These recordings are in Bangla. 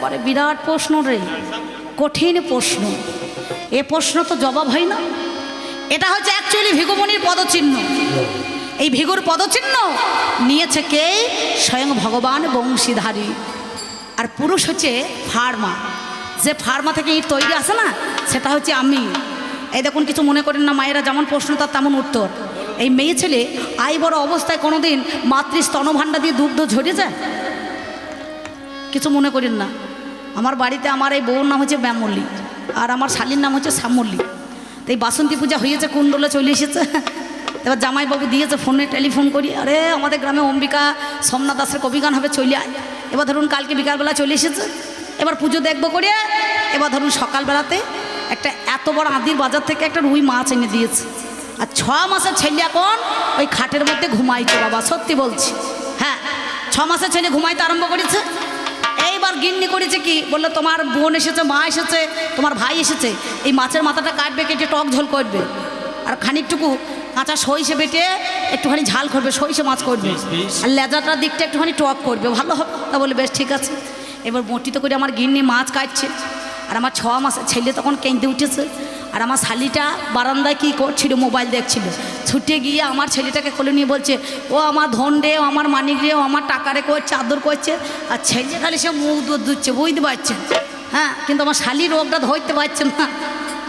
বাবারে বিরাট প্রশ্ন রে, কঠিন প্রশ্ন। এ প্রশ্ন তো জবাব হয় না। এটা হচ্ছে অ্যাকচুয়ালি ভিগুমণির পদচিহ্ন। এই ভিগুর পদচিহ্ন নিয়েছে কে? স্বয়ং ভগবান বংশীধারী। আর পুরুষ হচ্ছে ফার্মা। যে ফার্মা থেকে ইট তৈরি আসে না, সেটা হচ্ছে আমি। এই দেখুন, কিছু মনে করেন না, মায়েরা যেমন প্রশ্ন তার তেমন উত্তর। এই মেয়ে ছেলে আই বড় অবস্থায় কোনোদিন মাতৃ স্তনভাণ্ডা দিয়ে দুগ্ধ ঝরে যায়? কিছু মনে করেন না। আমার বাড়িতে আমার এই বউর নাম হচ্ছে ব্যামল্লী, আর আমার শালীর নাম হচ্ছে শ্যামল্লী। তো এই বাসন্তী পূজা হয়েছে, কুণ্ডলে চলে এসেছে। এবার জামাইবাবু দিয়েছে ফোনে, টেলিফোন করি, আরে আমাদের গ্রামে অম্বিকা সোমনাথ দাসের কবিগান হবে, চলে আয়। এবার ধরুন কালকে বিকালবেলা চলে এসেছে, এবার পুজো দেখবো করে। এবার ধরুন সকালবেলাতে একটা এত বড় আদির বাজার থেকে একটা রুই মাছ এনে দিয়েছে। আর 6 মাসের ছেলে এখন ওই খাটের মধ্যে ঘুমাইছে বাবা, সত্যি বলছি। হ্যাঁ, 6 মাসের ছেলে ঘুমাইতে আরম্ভ করেছে। এইবার গিন্নি করেছে কি, বললো তোমার বোন এসেছে, মা এসেছে, তোমার ভাই এসেছে, এই মাছের মাথাটা কাটবে, কেটে টক ঝোল করবে, আর খানিকটুকু কাঁচা সইষে বেটে একটুখানি ঝাল করবে, সইষে মাছ করবে, আর লেজাটার দিকটা একটুখানি টক করবে, ভালো হবে। তা বলে বেশ ঠিক আছে। এবার বটিতে করে আমার গিন্নি মাছ কাটছে, আর আমার 6 মাসের ছেলে তখন কেঁদে উঠেছে। আর আমার শালিটা বারান্দায় কী করছিল, মোবাইল দেখছিল। ছুটে গিয়ে আমার ছেলেটাকে কোলে নিয়ে বলছে, ও আমার ধন রে, ও আমার মানিক রে, ও আমার টাকা রে করছে, আদর করছে। আর ছেলে খালি সে মুখ দুধ দুচ্ছে, বুঝতে পারছেন? হ্যাঁ, কিন্তু আমার শালির রোগটা ধরতে পারছেন না।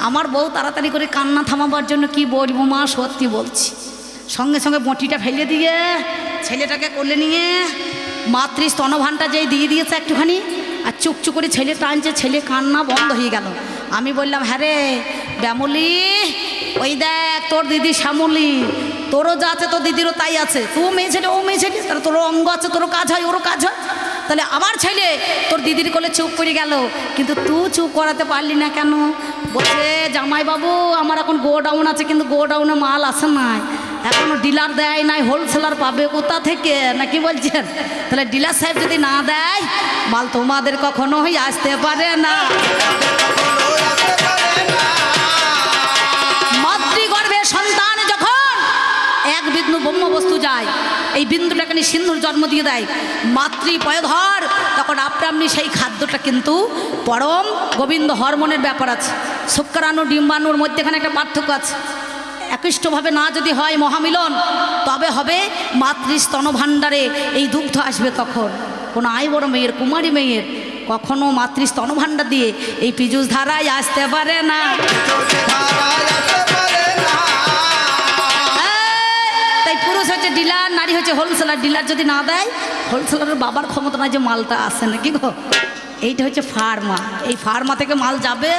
আমার বউ তাড়াতাড়ি করে কান্না থামাবার জন্য কি বলবো মা, সত্যি বলছি, সঙ্গে সঙ্গে বটিটা ফেলে দিয়ে ছেলেটাকে কোলে নিয়ে মাতৃ স্তনভাণ্ডা যেই দিয়ে দিয়েছে একটুখানি, আর চুকচুক করে ছেলে টানছে, ছেলে কান্না বন্ধ হয়ে গেল। আমি বললাম, হ্যাঁ রে ব্যামলি, ওই দেখ তোর দিদি শ্যামলি, তোরও যা আছে তোর দিদিরও তাই আছে। তুই মেয়ে ছেলে, ও মেয়ে ছেলে, তাহলে তোরও অঙ্গ আছে, তোরও কাজ হয়, ওরও কাজ হয়। তাহলে আমার ছেলে তোর দিদির কোলে চুপ করে গেল, কিন্তু তুই চুপ করাতে পারলি না কেন? বলছে, জামাইবাবু আমার এখন গোডাউন আছে, কিন্তু গোডাউনে মাল আসে নাই, এখনো ডিলার দেয় নাই, হোলসেলার পাবে কোথা থেকে, নাকি বলছেন? তাহলে ডিলার সাহেব যদি না দেয় মাল, তোমাদের কখনোই আসতে পারে না। মাতৃগর্ভে সন্তান যখন এক বিন্দু ব্রহ্ম বস্তু যায়, এই বিন্দুটাকে নিয়ে সিন্ধুর জন্ম দিয়ে দেয় মাতৃ পয়ধর, তখন আপনি সেই খাদ্যটা কিন্তু পরম গোবিন্দ হরমোনের ব্যাপার আছে। শুক্রাণু ডিম্বাণুর মধ্যেখানে একটা পার্থক্য আছে। একৃষ্টভাবে না যদি হয় মহামিলন, তবে হবে মাতৃ স্তনভাণ্ডারে এই দুগ্ধ আসবে। তখন কোনো আই বড় মেয়ের, কুমারী মেয়ের কখনো মাতৃ স্তনভাণ্ডার দিয়ে এই পীযুষ ধারায় আসতে পারে না। তাই পুরুষ হচ্ছে ডিলার, নারী হচ্ছে হোলসেলার। ডিলার যদি না দেয়, হোলসেলারের বাবার ক্ষমতা নাই যে মালটা আসে না, কি গো? এইটা হচ্ছে ফার্মা। এই ফার্মা থেকে মাল যাবে,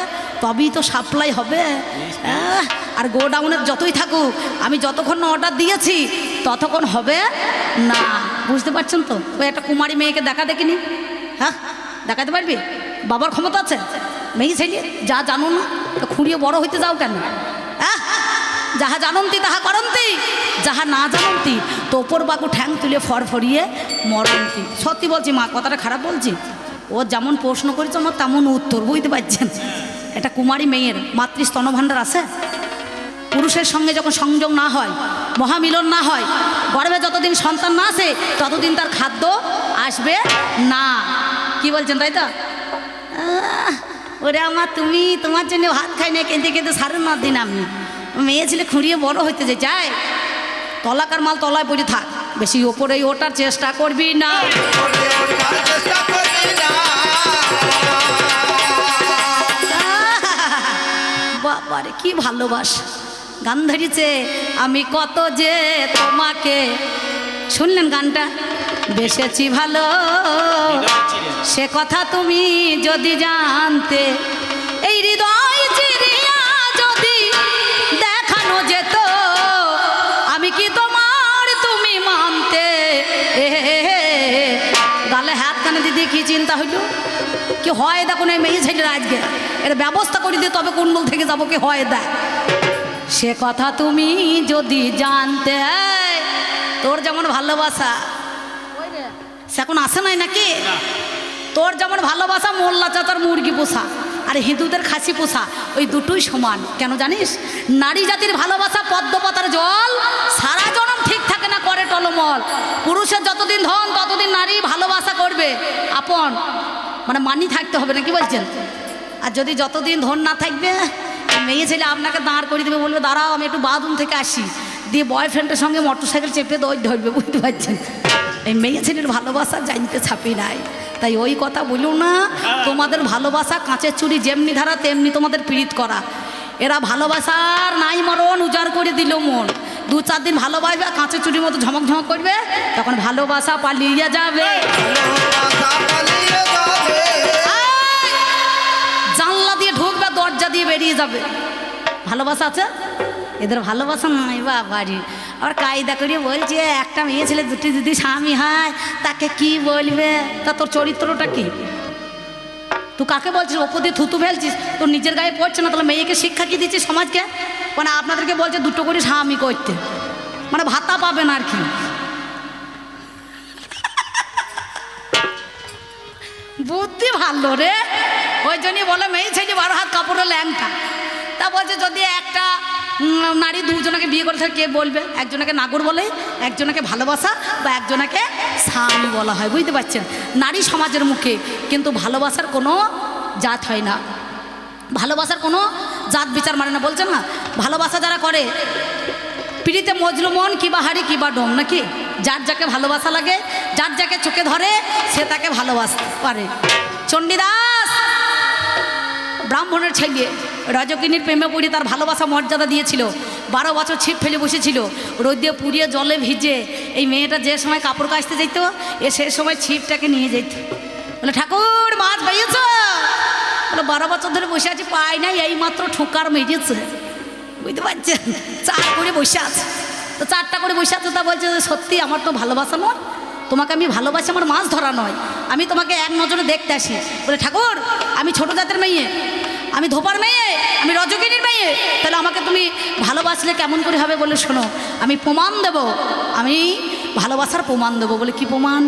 তবেই তো সাপ্লাই হবে। আর গোডাউনের যতই থাকুক, আমি যতক্ষণ না অর্ডার দিয়েছি ততক্ষণ হবে না। বুঝতে পারছেন তো? ওই একটা কুমারী মেয়েকে দেখা দেখিনি, হ্যাঁ দেখাতে পারবি? বাবার ক্ষমতা আছে? মেয়ে ছেলে যা জানো না, খুঁড়িয়ে বড় হইতে যাও কেন? হ্যাঁ, যাহা জানন্তি তাহা করন্তি, যাহা না জানন্তি তো ওপর বাকু ঠ্যাং তুলে ফরফরিয়ে মরন্তি। সত্যি বলছি মা, কথাটা খারাপ বলছি? ও যেমন প্রশ্ন করেছে আমার তেমন উত্তর, বুঝতে পারছেন? এটা কুমারী মেয়ের মাতৃ স্তনভাণ্ডার আছে। পুরুষের সঙ্গে যখন সংযোগ না হয়, মহামিলন না হয়, গর্ভে যতদিন সন্তান না আসে ততদিন তার খাদ্য আসবে না। কি বলছেন, তাই তো? ওরে আমার, তুমি তোমার জন্য ভাত খাই না, কেঁদে কেঁদে সারেন না দিন। আমি মেয়ে ছেলে খুঁড়িয়ে বড় হইতে যে চাই, তলাকার মাল তলায় পড়ে থাক, বেশি ওপরে ওঠার চেষ্টা করবি না। বাবারে কি ভালোবাসা, গান ধরেছে আমি কত যে তোমাকে, শুনলেন গানটা? বেসেছি ভালো, সে কথা তুমি যদি জানতে, এই হৃদয় চিরিয়া যদি দেখানো যেত, আমি কি তোমার তুমি মানতে। গালে হাত কানে দিদি কি চিন্তা হইল, কি হয় দেখুন এই মেয়ে ছেলেরা আজকে এর ব্যবস্থা করে দিয়ে তবে কুণ্ডল থেকে যাবো, কি হয় দেয়। সে কথা তুমি যদি জানতে, তোর যেমন ভালোবাসা সে এখন আসে নাই নাকি? তোর যেমন ভালোবাসা মোল্লা চাচার মুরগি পোষা আর হিন্দুদের খাসি পোষা, ওই দুটোই সমান। কেন জানিস? নারী জাতির ভালোবাসা পদ্মপাতার জল, সারা জনম ঠিক থাকে না, করে টলমল। পুরুষের যতদিন ধন ততদিন নারী ভালোবাসা করবে আপন, মানে মানি থাকতে হবে না, কি বলছেন? আর যদি যতদিন ধন না থাকবে, মেয়ে ছেলে আপনাকে দাঁড় করে দেবে, বলবে দাঁড়াও আমি একটু বাথরুম থেকে আসি, দিয়ে বয়ফ্রেন্ডের সঙ্গে মোটরসাইকেল চেপে দৌড় ধরবে, বুঝতে পারছেন? এই মেয়ে ছেলের ভালোবাসা জানতে ছাপি নাই, তাই ওই কথা বলুন না। তোমাদের ভালোবাসা কাঁচের চুড়ি যেমনি ধারা তেমনি তোমাদের পীড়িত করা। এরা ভালোবাসার নাই মরণ উজাড় করে দিল মন। 2-4 দিন ভালোবাসবে, কাঁচের চুড়ির মতো ঝমক ঝমক করবে, তখন ভালোবাসা পালিয়ে যাবে। জানলা দিয়ে ঢুকবে, দরজা দিয়ে বেরিয়ে যাবে। ভালোবাসা আছে এদের, ভালোবাসা নাই বা বাড়ি। আবার কায়দা করিয়ে বলছে একটা মেয়ে ছেলে দুটি যদি স্বামী হয় তাকে কি বলবে? তা তোর চরিত্রটা কি? তুই কাকে বলছিস? ওপর দিয়ে থুতু ফেলছিস, তোর নিজের গায়ে পড়ছে না, তাহলে মেয়েকে শিক্ষা কি দিচ্ছিস সমাজকে? মানে আপনাদেরকে বলছে দুটো করে স্বামী করতে, মানে ভাতা পাবেন আর কি। বুদ্ধি ভালো রে, ওই জন্যই বলে মেয়ে ছেলে 12 হাত কাপড়ের ল্যাংটা। তা বলছে যদি একটা নারী দুজনকে বিয়ে করে থাকে কে বলবে? একজনকে নাগর বলে, একজনকে ভালোবাসা, বা একজনকে স্বামী বলা হয়, বুঝতে পারছেন? নারী সমাজের মুখে, কিন্তু ভালোবাসার কোনো জাত হয় না, ভালোবাসার কোনো জাত বিচার মানে না, বলছে না? ভালোবাসা যারা করে পিড়িতে মজলুমন কিবা হাড়ি কিবা ডোম, নাকি? যার যাকে ভালোবাসা লাগে, যার যাকে চোখে ধরে সে তাকে ভালোবাসতে পারে। চণ্ডীদাস ব্রাহ্মণের ছেলে, রজকিনীর প্রেমে পড়ে তার ভালোবাসা মর্যাদা দিয়েছিল। 12 বছর ছিপ ফেলে বসেছিল, রোদ দিয়ে পুড়িয়ে জলে ভিজে। এই মেয়েটা যে সময় কাপড় কাচতে যেত, এ সে সময় ছিপটাকে নিয়ে যেত। বলে ঠাকুর মাছ পেয়েছ? বলে 12 বছর ধরে বসে আছি, পাই নাই, এই মাত্র ঠোকার মেরেছে, বুঝতে পারছেন? 4 করে বসে আছে, তো 4টা করে বসে আছে। তা বলছে সত্যি আমার তো ভালোবাসা নয়, তোমাকে আমি ভালোবাসি, আমার মাছ ধরা নয়, আমি তোমাকে এক নজরে দেখতে আসি। বলে ঠাকুর আমি ছোট জাতের মেয়ে, আমি ধোপার মেয়ে, আমি রজকিনীর মেয়ে, তাহলে আমাকে তুমি ভালোবাসলে কেমন করে হবে? বলে শোনো, আমি প্রমাণ দেব, আমি ভালোবাসার প্রমাণ দেবো। বলে কি প্রমাণ?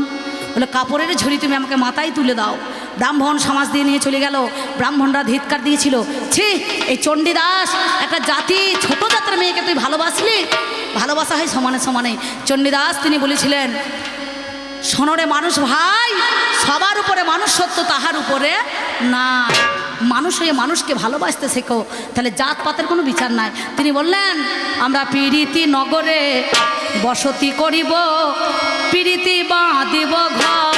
বলে কাপড়ের ঝুড়ি তুমি আমাকে মাথায় তুলে দাও। ব্রাহ্মণ সমাজ দিয়ে নিয়ে চলে গেল। ব্রাহ্মণরা ধিৎকার দিয়েছিল, ছি এই চণ্ডীদাস একটা জাতি, ছোট জাতের মেয়েকে তুই ভালোবাসলি? ভালোবাসা হয় সমানে সমানে। চণ্ডীদাস তিনি বলেছিলেন, শোনরে মানুষ ভাই, সবার উপরে মানুষ সত্য, তাহার উপরে না। মানুষ হয়ে মানুষকে ভালোবাসতে শেখো, তাহলে জাতপাতের কোনো বিচার নাই। তিনি বললেন আমরা পীড়িতি নগরে বসতি করিব, পীড়িতি বাঁধিব ঘর।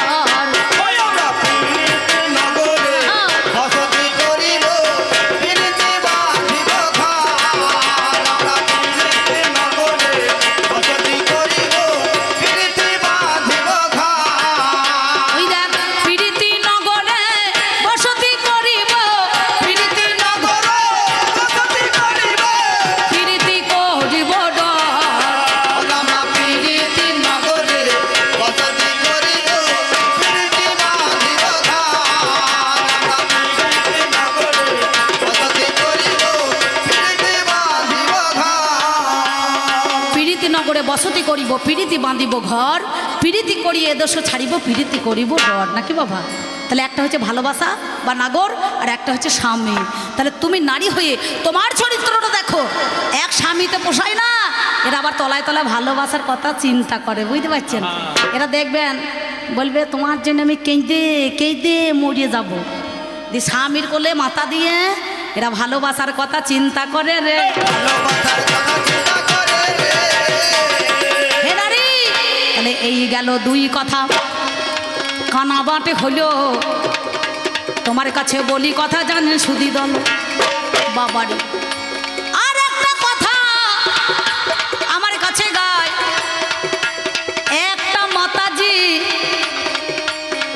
বসতি করিব, পীড়িতি বাঁধিব ঘর, পীড়িতি করি এদেশ ছাড়িব, পীড়িতি করিব ডর, নাকি বাবা? তাহলে একটা হচ্ছে ভালোবাসা বা নাগর, আর একটা হচ্ছে স্বামী। তাহলে তুমি নারী হয়ে তোমার চরিত্রটা দেখো, এক স্বামীতে পোষায় না, এরা আবার তলায় তলায় ভালোবাসার কথা চিন্তা করে, বুঝতে পারছেন? এরা দেখবেন বলবে তোমার জন্য আমি কেঁদে কেঁদে মরিয়ে যাব, দিয়ে স্বামীর কোলে মাথা দিয়ে এরা ভালোবাসার কথা চিন্তা করে রে। তাহলে এই গেল 2 কথা, কানা বাটে হলো। তোমার কাছে বলি কথা জানেন সুধী দল বাবারে। আর একটা কথা আমার কাছে গায়, একটা মাতাজি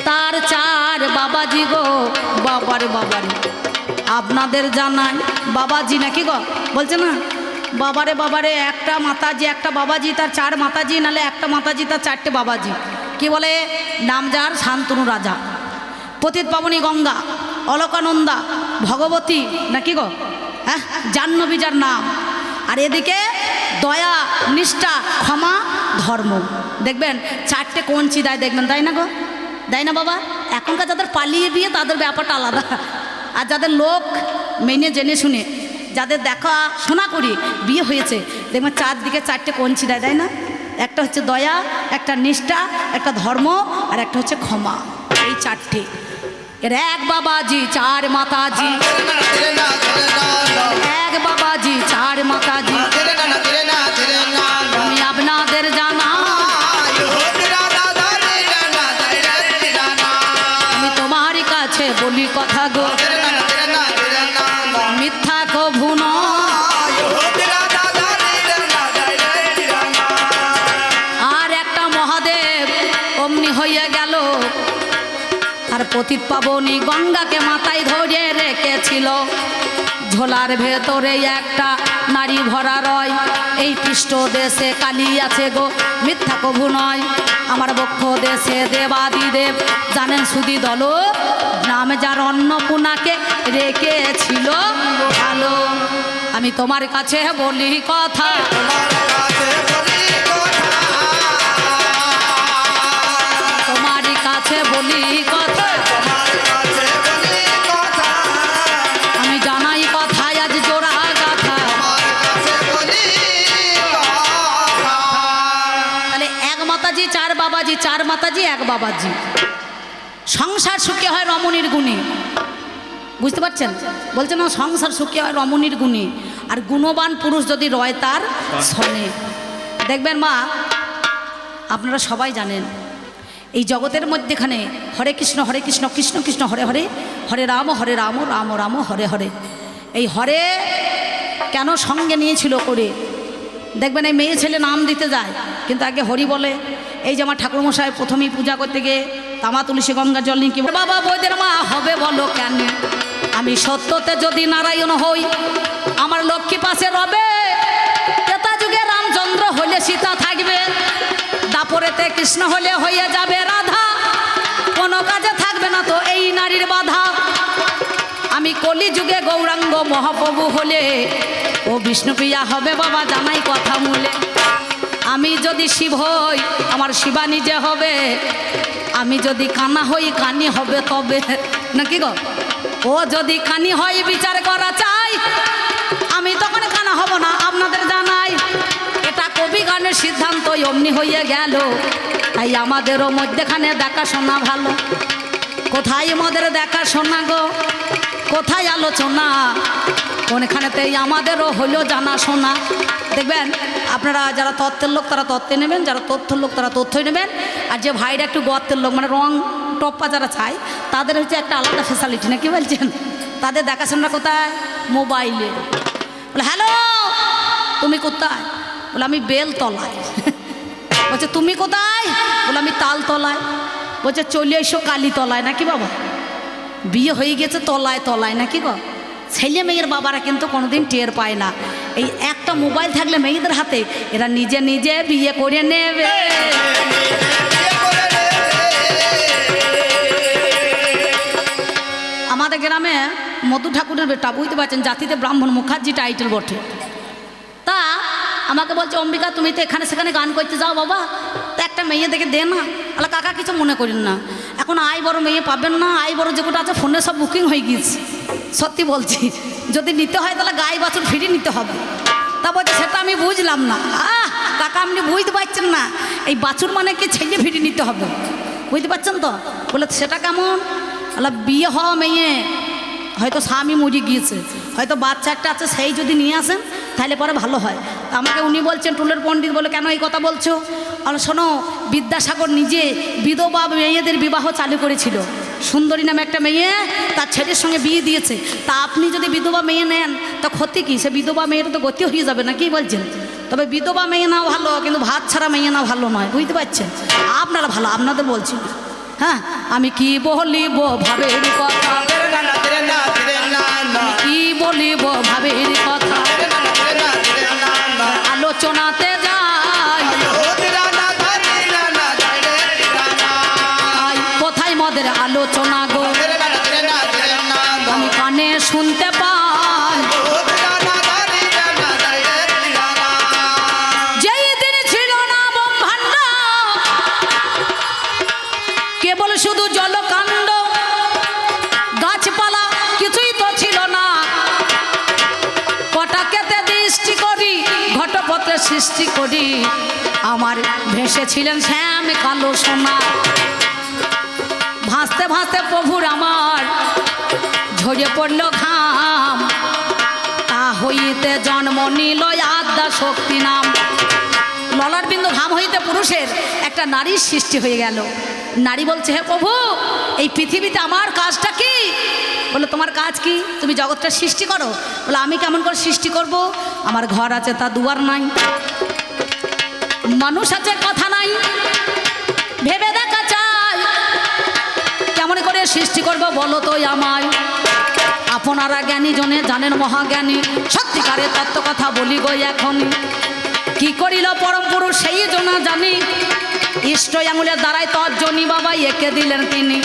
তার 4 বাবাজি গো, বাবারে বাবারে। আপনাদের জানাই বাবাজি নাকি গো, বলছে না বাবারে বাবারে, একটা মাতাজি একটা বাবাজি তার 4 মাতাজি, নালে একটা মাতাজি তার 4টে বাবাজি। কি বলে? নামজার শান্তনু রাজা, পতিত পাবনী গঙ্গা, অলকানন্দা, ভগবতী নাকি গো, হ্যাঁ জাহ্নবী যার নাম। আর এদিকে দয়া, নিষ্ঠা, ক্ষমা, ধর্ম। দেখবেন 4টে কঞ্চি দেয়, দেখবেন তাই না গো, দেয় না বাবা? এখনকার যাদের পালিয়ে বিয়ে তাদের ব্যাপারটা আলাদা, আর যাদের লোক মেনে জেনে শুনে, যাদের দেখা শোনা করি বিয়ে হয়েছে, দেখবেন 4 দিকে 4টে কঞ্চি দেয়, তাই না? একটা হচ্ছে দয়া, একটা নিষ্ঠা, একটা ধর্ম, আর একটা হচ্ছে ক্ষমা। এই 4টে। এর এক বাবাজি চার মাতাজি, এক বাবাজি চার মাতাজি, আমি আপনাদের জানা আমি তোমার কাছে বলি কথা গো, মিথ্যা কভু নয়। আর একটা মহাদেব অমনি হইয়া গেল, আর পতিত পাবনী গঙ্গাকে মাথায় ধরে রেখেছিল। ঝোলার ভেতরে একটা নারী ভরা রয়, এই পৃষ্ঠ দেশে কালী আছে গো, মিথ্যা কভু নয়। আমার বক্ষ দেশে দেবাদিদেব জানেন সুদি দল, নাম যার অন্নপূর্ণাকে রেখেছিল ভালো। আমি তোমার কাছে বলি কথা, তোমারই কাছে বলি কথা, আমি জানাই কথায় আজ জোড়া গাথা। তাহলে এক মাতাজি চার বাবাজি, চার মাতাজি এক বাবাজি। সংসার সুখে হয় রমণীর গুণে, বুঝতে পারছেন? বলছে না সংসার সুখে হয় রমণীর গুণে, আর গুণবান পুরুষ যদি রয় তার শনে। দেখবেন মা, আপনারা সবাই জানেন এই জগতের মধ্যেখানে হরে কৃষ্ণ কৃষ্ণ কৃষ্ণ হরে হরে, হরে রাম রাম রাম হরে হরে। এই হরে কেন সঙ্গে নিয়েছিল করে? দেখবেন এই মেয়ে ছেলে নাম দিতে যায় কিন্তু আগে হরি বলে। এই যে আমার ঠাকুরমশাই প্রথমেই পূজা করতে গিয়ে তামা তুলসী গঙ্গা জল নিয়ে কি বাবা বৈদের মা হবে বলো কেন? আমি সত্যতে যদি নারায়ণ হই আমার লক্ষ্মী পাশে রবে, ত্রেতা যুগে রামচন্দ্র হলে সীতা থাকবে, দাপরেতে কৃষ্ণ হলে হয়ে যাবে রাধা, কোনো কাজে থাকবে না তো এই নারীর বাধা। আমি কলি যুগে গৌরাঙ্গ মহাপ্রভু হলে ও বিষ্ণুপ্রিয়া হবে বাবা জানাই কথা মূলে। আমি যদি শিব হই আমার শিবা নিজে হবে, আমি যদি কানা হই কানি হবে তবে নাকি গো? ও যদি কানি হয় বিচার করা চাই, আমি তখন কানা হব না আপনাদের জানাই। এটা কবি গানের সিদ্ধান্ত অমনি হইয়া গেল, তাই আমাদেরও মধ্যেখানে দেখাশোনা ভালো। কোথায় আমাদের দেখাশোনা গো, কোথায় আলোচনা, কোনখানেতেই আমাদেরও হলো জানাশোনা। দেখবেন আপনারা যারা তত্ত্বের লোক তারা তত্ত্বে নেবেন, যারা তথ্যের লোক তারা তথ্যই নেবেন। আর যে ভাইরা একটু গর্তের লোক মানে রং টপ্পা যারা চায় তাদের হচ্ছে একটা আলাদা ফ্যাসিলিটি না, কি বলছেন? তাদের দেখাশোনা কোথায়? মোবাইলে। বলে হ্যালো তুমি কোথায়? বলে আমি বেলতলায়। বলছে তুমি কোথায়? বলে আমি তালতলায়। বলছে চলে এসো কালীতলায় নাকি বাবা? বিয়ে হয়ে গেছে তলায় তলায় নাকি গো? ছেলে মেয়ের বাবারা কিন্তু কোনোদিন টের পায় না। এই একটা মোবাইল থাকলে মেয়েদের হাতে এরা নিজে নিজে বিয়ে করে নেবে। আমাদের গ্রামে মধু ঠাকুরের বেটা, বুঝতে পারছেন, জাতিতে ব্রাহ্মণ মুখার্জি টাইটেল বটে। তা আমাকে বলছে অম্বিকা তুমি তো এখানে সেখানে গান করতে যাও বাবা, তা একটা মেয়ে দেখে দে না। বলে কাকা কিছু মনে করেন না, এখন আই বড় মেয়ে পাবেন না, আই বড় যেগুলো আছে ফোনে সব বুকিং হয়ে গিয়েছে। সত্যি বলছি, যদি নিতে হয় তাহলে গাই বাছুর ফিরে নিতে হবে। তা বলছে সেটা আমি বুঝলাম না। কাকা আপনি বুঝতে পারছেন না, এই বাছুর মানে কি ছেলে ফিরে নিতে হবে, বুঝতে পারছেন তো? বলে সেটা কেমন? বলে বিয়ে হওয়া মেয়ে, হয়তো স্বামী মরে গিয়েছে, হয়তো বাচ্চা একটা আছে, সেই যদি নিয়ে আসেন তাহলে পরে ভালো হয়। আমাকে উনি বলছেন টুলের পণ্ডিত বলে কেন এই কথা বলছো? আর শোনো বিদ্যাসাগর নিজে বিধবা মেয়েদের বিবাহ চালু করেছিল। সুন্দরী নামে একটা মেয়ে তার ছেলের সঙ্গে বিয়ে দিয়েছে। তা আপনি যদি বিধবা মেয়ে নেন তা ক্ষতি কি? সে বিধবা মেয়ের তো গতি হয়ে যাবে না, কি বলছেন? তবে বিধবা মেয়ে নাও ভালো, কিন্তু ভাত ছাড়া মেয়ে না ভালো নয়, বুঝতে পারছেন? আপনারা ভালো, আপনাদের বলছি। হ্যাঁ আমি কি বলিব ভাবের কথা, কি বলিব ভাবের কথা, আলোচনাতে যাই কোথায় মদের আলোচনা গো, আমি কানে শুনতে পাই। যেই দিন ছিল না ব্রহ্মাণ্ড, কেবল শুধু জলকাণ্ড, গাছপালা কিছুই তো ছিল না, পটাকেতে দৃষ্টি করি ঘটপথে সৃষ্টি করি, আমার ভেসেছিলেন শ্যাম কালো সোনা। ভাসতে ভাসতে প্রভুর আমার ঝরে পড়ল ঘাম, তা হইতে জন্ম নিল আদ্যা শক্তি নাম। ললার বিন্দু ঘাম হইতে পুরুষের একটা নারীর সৃষ্টি হয়ে গেল। নারী বলছে, হে প্রভু, এই পৃথিবীতে আমার কাজটা কি? বলে, তোমার কাজ কি? তুমি জগৎটা সৃষ্টি করো। বলে, আমি কেমন করে সৃষ্টি করব? আমার ঘর আছে, তা দুয়ার নাই, মানুষ আছে, কথা নাই, ভেবে দেখা চাই কেমন করে সৃষ্টি করব বলো তো আমায়। আপনারা জ্ঞানী জনে জানেন মহাজ্ঞানী, সত্যিকারের তত্ত্ব কথা বলি গো এখন। কি করিল পরম পুরুষ সেই জন্য জানি, ইষ্ট আঙুলের দ্বারাই তর্জনী বাবা এঁকে দিলেন তিনি।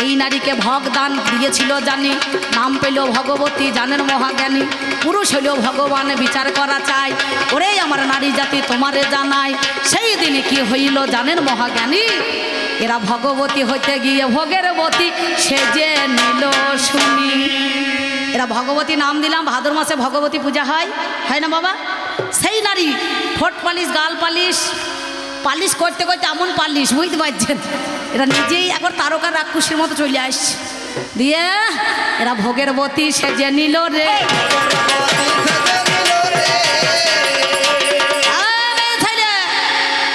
এই নারীকে ভগদান দিয়েছিল জানি, নাম পেল ভগবতী জানেন মহাজ্ঞানী। পুরুষ হইলেও ভগবান বিচার করা চাই, ওরে আমার নারী জাতি তোমারে জানাই। সেই দিনে কি হইল জানেন মহাজ্ঞানী, এরা ভগবতী হইতে গিয়ে ভোগের বতী সেজে নিল শুনি। এরা ভগবতী নাম দিলাম, ভাদ্র মাসে ভগবতী পূজা হয়, হয় না বাবা? সেই নারী ঠোঁট পালিশ, গাল পালিশ, পালিশ করতে করতে এমন পালিশ, বুঝতে পারছেন, এরা নিজেই একবার তারকা রাক্ষসের মতো চলে আসছে। দিয়ে এরা ভোগের বতী সেজে নিল রে।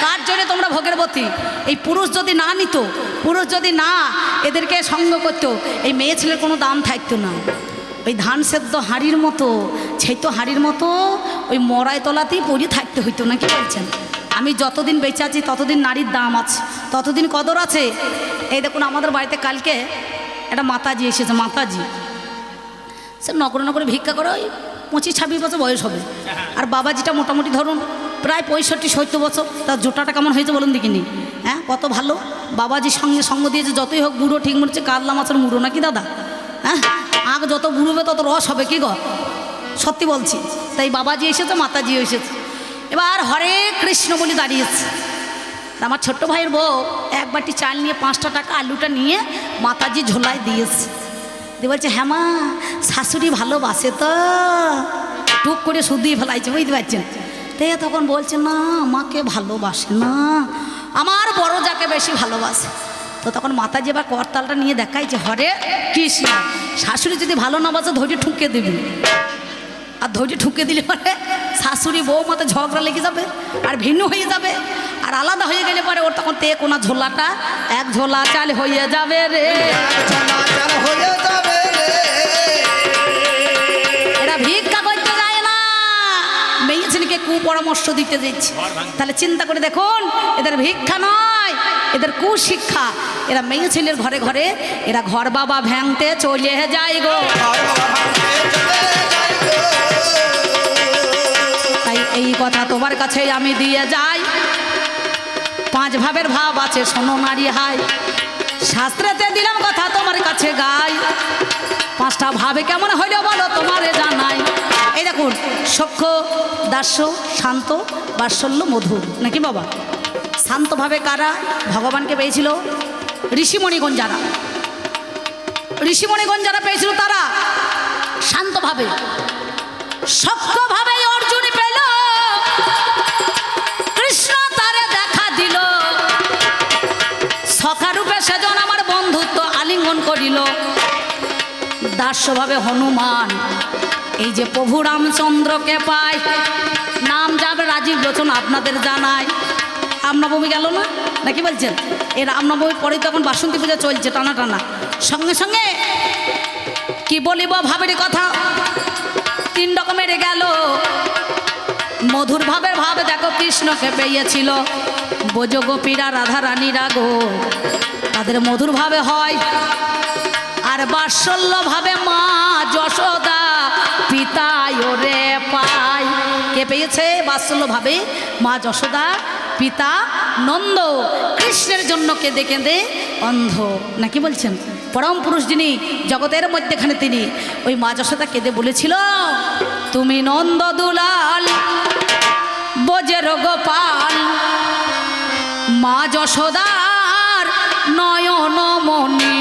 কার জন্য তোমরা ভোগের বতী? এই পুরুষ যদি না নিত, পুরুষ যদি না এদেরকে সঙ্গ করতো, এই মেয়ে ছেলের কোনো দাম থাকতো না। ওই ধান সেদ্ধ হাঁড়ির মতো, সেই তো হাঁড়ির মতো ওই মরাই তলাতেই পড়ে থাকতে হইতো না। কি বলছেন? আমি যতদিন বেঁচে আছি ততদিন নারীর দাম আছে, ততদিন কদর আছে। এই দেখুন, আমাদের বাড়িতে কালকে একটা মাতাজি এসেছে। মাতাজি সে নগরে নগরে ভিক্ষা করে, ওই 25-26 বছর বয়স হবে। আর বাবাজিটা মোটামুটি ধরুন প্রায় 65-70 বছর। তার জোটাটা কেমন হয়েছে বলুন দেখিনি? হ্যাঁ, কত ভালো। বাবাজির সঙ্গে সঙ্গ দিয়েছে, যতই হোক বুড়ো ঠিক মনে হচ্ছে কাতলা মাছের মুড়ো নাকি দাদা? হ্যাঁ, আগ যত বুড়োবে তত রস হবে, কি গো? সত্যি বলছি। তাই বাবাজি এসেছে, মাতাজি এসেছে। এবার হরে কৃষ্ণ বলে দাঁড়িয়েছে। আমার ছোট্ট ভাইয়ের বউ এক বাটি চাল নিয়ে 5টা টাকা আলুটা নিয়ে মাতাজি ঝোলায় দিয়েছে। দিয়ে বলছে, হ্যাঁ মা, শাশুড়ি ভালোবাসে তো, টুক করে শুধিয়ে ফেলাইছে, বুঝতে পারছেন? তাই তখন বলছে, না আমাকে ভালোবাসে না, আমার বড় যাকে বেশি ভালোবাসে। তো তখন মাতাজি এবার করতালটা নিয়ে দেখাইছে, হরে কৃষ্ণ, শাশুড়ি যদি ভালো না বাসে ধৈর্য ঠুকে দেবে। আর ধৈর্য ঠুকে দিলে পরে শাশুড়ি বউ মতো ঝগড়া লেগে যাবে, আর ভিন্ন হয়ে যাবে। আর আলাদা হয়ে গেলে পরে ওর তখন তে কোনা ঝোলাটা এক ঝোলা চাল হয়ে যাবে রে। এরা ভিক্ষা করতে যায় না, মেয়ে ছেলেকে কুপরামর্শ দিতে দিচ্ছে। তাহলে চিন্তা করে দেখুন, এদের ভিক্ষা নয়, এদের কুশিক্ষা। এরা মেয়ে ছেলের ঘরে ঘরে এরা ঘর বাবা ভ্যাংতে চলে যায় গো। তাই এই কথা তোমার কাছে আমি দিয়ে যাই, 5 ভাবের ভাব আছে শোনো নারী হাই। শাস্ত্রেতে দিলাম কথা তোমার কাছে গাই, 5টা ভাবে কেমন হইল বলো তোমারে জানাই। এই দেখুন, সখ্য, দাস্য, শান্ত, বাৎসল্য, মধুর, নাকি বাবা? শান্তভাবে কারা ভগবানকে পেয়েছিল? ঋষিমণিগণ যারা, ঋষিমণিগণ যারা পেয়েছিল তারা শান্তভাবে। সখ্যভাবে অর্জুন পেল, কৃষ্ণ তারে দেখা দিল, সখারূপে সেজন আমার বন্ধুত্ব আলিঙ্গন করিল। দাস্যভাবে হনুমান এই যে প্রভু রামচন্দ্রকে পায়, নাম যাবে রাজীব লোচন আপনাদের জানায়। রামনবমী গেল না, নাকি বলছেন? এই রামনবমীর পরেই তখন বাসন্তী পূজা চলছে টানা টানা। সঙ্গে সঙ্গে কি বলিব ভাবের কথা 3 রকমের গেল। মধুর ভাবের ভাব দেখো কৃষ্ণকে পেয়েছিল, বোজ গোপীরা রাধা রানীরা গো, তাদের মধুর ভাবে হয়। আর বাৎসল্য ভাবে মা যশোদা পিতায় রে পায়। কে পেয়েছে বাৎসল্য ভাবে? মা যশোদা, পিতা নন্দ। কৃষ্ণের জন্য কেঁদে কেঁদে অন্ধ, নাকি বলছেন? পরম পুরুষ যিনি জগতের মধ্যেখানে, তিনি ওই মা যশোদা কেঁদে বলেছিল, তুমি নন্দ দুলাল বোজের গোপাল, মা যশোদার নয়ন মণি।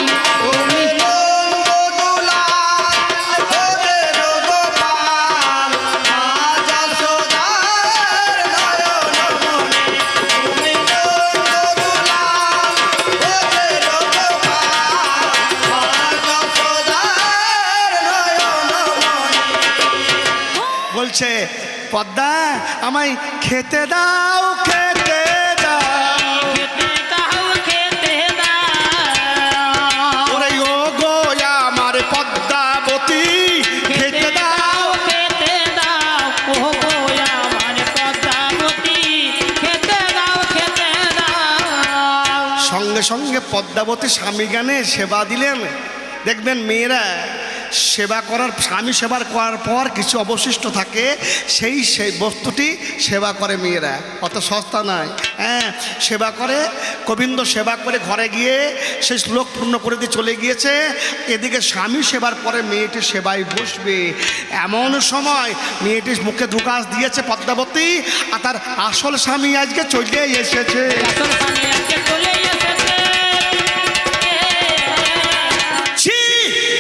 বলছে পদ্মা আমায় খেতে দাও খেতে দাও, খেতে দাও খেতে দাও, ওরে ও গো আমার পদ্মাবতী খেতে দাও। খেতে দাও, ও গো আমার পদ্মাবতী খেতে দাও খেতে দাও। সঙ্গে সঙ্গে পদ্মাবতী স্বামী জ্ঞানে সেবা দিলেন। দেখবেন মেয়েরা সেবা করার, স্বামী সেবা করার পর কিছু অবশিষ্ট থাকে, সেই বস্তুটি সেবা করে মেয়েরা, অত সস্তা নয়। হ্যাঁ, সেবা করে, গোবিন্দ সেবা করে ঘরে গিয়ে সেই শ্লোক পূর্ণ করে দিয়ে চলে গিয়েছে। এদিকে স্বামী সেবার পরে মেয়েটি সেবায় বসবে, এমন সময় মেয়েটির মুখে দুকাশ দিয়েছে পদ্মাবতী, আর তার আসল স্বামী আজকে চলে এসেছে। আসল স্বামী আজকে চলে এসেছে। ছি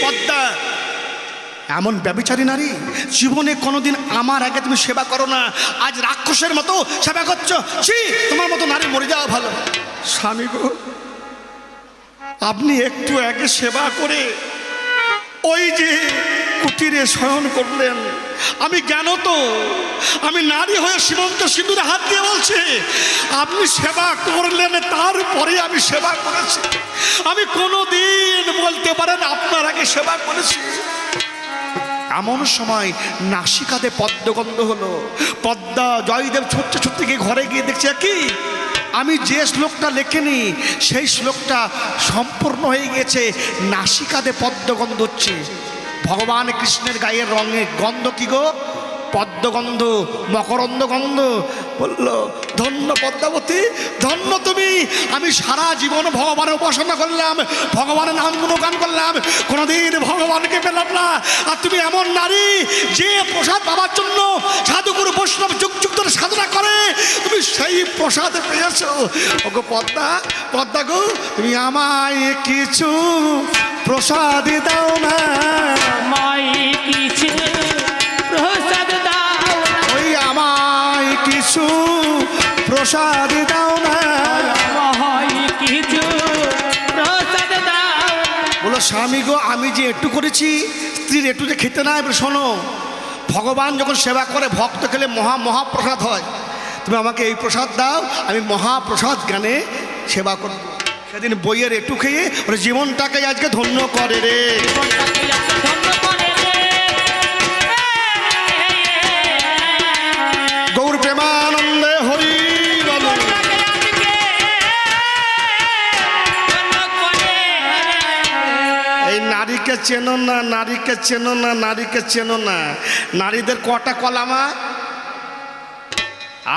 পদ্মা, এমন ব্যভিচারী নারী জীবনে কোনোদিন আমার আগে তুমি সেবা করো না, আজ রাক্ষসের মতো সেবা করছো। ছি, তোমার মতো নারী মরে যাওয়া ভালো। স্বামী গো, আপনি একটু আগে সেবা করে ওই যে কুটিরে শয়ন করলেন, আমি জ্ঞান তো, আমি নারী হয়ে সীমন্ত সিঁদুরে হাত দিয়ে বলছি, আপনি সেবা করলেন, তারপরে আমি সেবা করেছি। আমি কোনোদিন বলতে পারেন আপনার আগে সেবা করেছি। এমন সময় নাসিকাতে পদ্মগন্ধ হলো। পদ্মা জয়দেব ছুটতে ছুটতে গিয়ে ঘরে গিয়ে দেখছে কি, আমি যে শ্লোকটা লেখেনি সেই শ্লোকটা সম্পূর্ণ হয়ে গেছে, নাসিকাতে পদ্মগন্ধ হচ্ছে। ভগবান কৃষ্ণের গায়ের রঙে গন্ধ কি গো? পদ্মগন্ধ, মকরন্দ গন্ধ। বলল ধন্য পদ্মাবতী, ধন্য তুমি। আমি সারা জীবন ভগবানের উপাসনা করলাম, ভগবানের নাম গুণগান করলাম, কোনোদিন ভগবানকে পেলাম না। আর তুমি এমন নারী যে প্রসাদ পাবার জন্য সাধুগুরু বৈষ্ণব যুগ যুগ ধরে সাধনা করে, তুমি সেই প্রসাদ পেয়েছো। ওগো পদ্মা, পদ্মা গো, তুমি আমায় কিছু প্রসাদ দাও না, আমায় কিছু প্রসাদ দাও না, ওই আমায় কিছু প্রসাদ দাও না। আমায় কিছু প্রসাদ দাও না। বলো স্বামী গো, আমি যে একটু করেছি, স্ত্রীর একটু যে খেতে না। এবার শোনো, ভগবান যখন সেবা করে ভক্ত খেলে মহাপ্রসাদ হয়। তুমি আমাকে এই প্রসাদ দাও, আমি মহাপ্রসাদ জ্ঞানে সেবা করব। সেদিন বইয়ের একটু খেয়ে ওর জীবনটাকে আজকে ধন্য করে রে। জীবনটাকে আজকে ধন্য করে রে। গৌর প্রেমানন্দে হরি বল। জীবনটাকে আজকে ধন্য করে রে। এই নারীকে চেনো না, নারীকে চেনো না, নারীকে চেনো না। নারীদের কটা কলামা?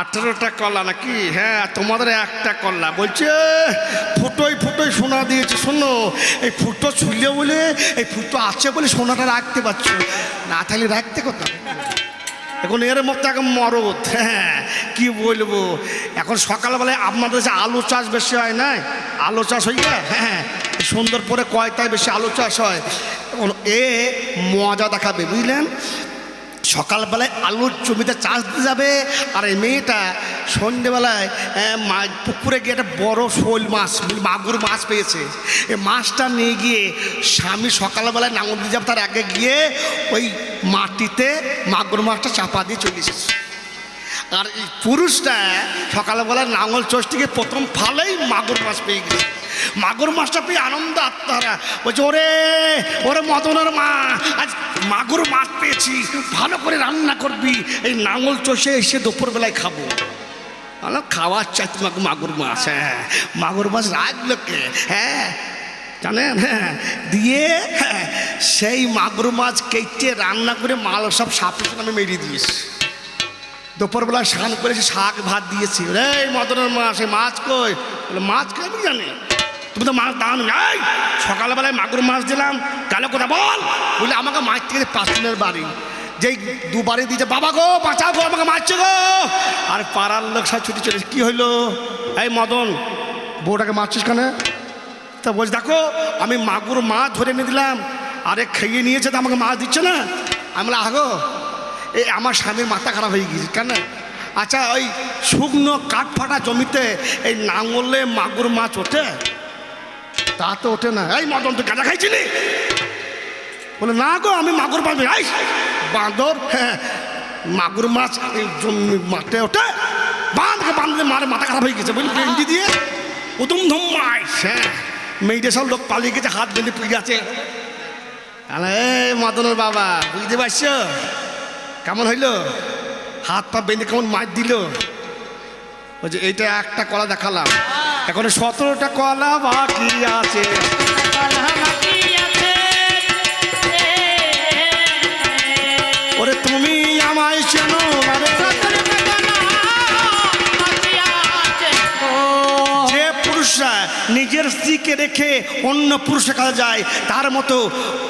18টা কলা নাকি? হ্যাঁ, তোমাদের একটা কলা। বলছে ফুটোই ফুটোই সোনা দিয়েছে। শোনো, এই ফুটো ছিল বলে, এই ফুটো আছে বলে সোনাটা রাখতে পারছো, না থাকলে রাখতে কোথাও। এখন এর মতো এখন মরদ। হ্যাঁ, কি বলবো। এখন সকালবেলায় আপনাদের যে আলু চাষ বেশি হয় না, আলু চাষ হয়ে যায়। হ্যাঁ, সুন্দর পরে কয়টায় বেশি আলু চাষ হয়। এখন এ মজা দেখাবে, বুঝলেন। সকালবেলায় আলুর জমিতে চাষ দিতে যাবে, আর এই মেয়েটা সন্ধ্যেবেলায় পুকুরে গিয়ে একটা বড় শোল মাছ, মাগুর মাছ পেয়েছে। এই মাছটা নিয়ে গিয়ে স্বামী সকালবেলায় নাঙল দিয়ে যাবে, তার আগে গিয়ে ওই মাটিতে মাগুর মাছটা চাপা দিয়ে চলে এসেছে। আর এই পুরুষটা সকালবেলায় নাঙল চষটিকে প্রথম ফালেই মাগুর মাছ পেয়ে গেছে। মাগুর মাছটা পেয়ে আনন্দ আত্মারা বলছে, ওরে ওরে মদনের মা, আজ মাগুর মাছ পেয়েছি, ভালো করে রান্না করবি, এই নাঙল চষে এসে দুপুরবেলায় খাবো। বলো খাওয়ার চাই তোমাকে মাগুর মাছ। হ্যাঁ, মাগুর মাছ রাখলোকে, হ্যাঁ জানেন। হ্যাঁ, দিয়ে সেই মাগুর মাছ কেটে রান্না করে মাল সব সাপের নামে মেরিয়ে দিয়েছে। দুপুরবেলা স্নান করেছি, শাক ভাত দিয়েছি। এই মদনের মাছ, এই মাছ কই? বলে মাছ কে আমি জানি, তুমি তো মাছ দাও না। এই সকালবেলায় মাগুর মাছ দিলাম, কালো কথা বল। বলে আমাকে মাছ থেকে 5 দিনের বাড়ি, যেই দুবারে দিয়েছে, বাবা গো বাঁচাও গো, আমাকে মারছে গো। আর পাড়ার লোক সব ছুটি চলে। কি হইলো? এই মদন, বউটাকে মারছিস কেন? তা বলছি দেখো, আমি মাগুর মাছ ধরে এনে দিলাম, আরে খেয়ে নিয়েছে, তো আমাকে মাছ দিচ্ছে না। আমি বলে আগো, এই আমার স্বামীর মাথা খারাপ হয়ে গিয়েছে কেন? আচ্ছা, ওই শুকনো কাঠ ফাটা জমিতে এই নাঙলে মাগুর মাছ ওঠে? তা তো ওঠে না। এই মদন, তুই গাঁজা খাইছিলি? বলে না গো, আমি মাগুর মাছ। এই বাঁদর, হ্যাঁ মাগুর মাছ এই মাঠে ওঠে বাঁধলে মারে মাথা খারাপ হয়ে গেছে বুঝলি বেঞ্জি দিয়ে উদম ধম মাইস হ্যাঁ মেয়েদের সব লোক পালিয়ে গেছে হাত বেঁধে পুজো আছে এই মদনের বাবা বুঝতে পারছো কেমন হইলো হাত পা বেঁধে কেমন মাছ দিল বলছে এইটা একটা কলা দেখালাম এখন 17টা কলা বাকি আছে ওরে তুমি আমায় চেনো আরে যে পুরুষরা নিজের স্ত্রীকে রেখে অন্য পুরুষের কাছে যায় তার মতো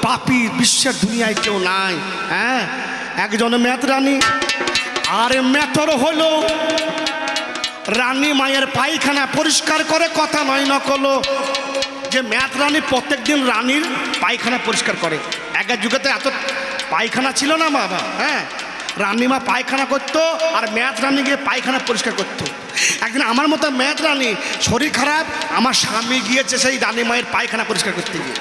পাপী বিশ্বের দুনিয়ায় কেউ নাই হ্যাঁ একজন মেত রানী আর মেথর হলো রানী মায়ের পায়খানা পরিষ্কার করে কথা নয় নকলো যে ম্যাথ রানী প্রত্যেক দিন রানীর পায়খানা পরিষ্কার করে আগের যুগেতে এত পায়খানা ছিল না বাবা হ্যাঁ রানীমা পায়খানা করতো আর ম্যাথ রানী গিয়ে পায়খানা পরিষ্কার করতো একদিন আমার মতো ম্যাথ রানী শরীর খারাপ আমার স্বামী গিয়েছে সেই রানী মায়ের পায়খানা পরিষ্কার করতে গিয়ে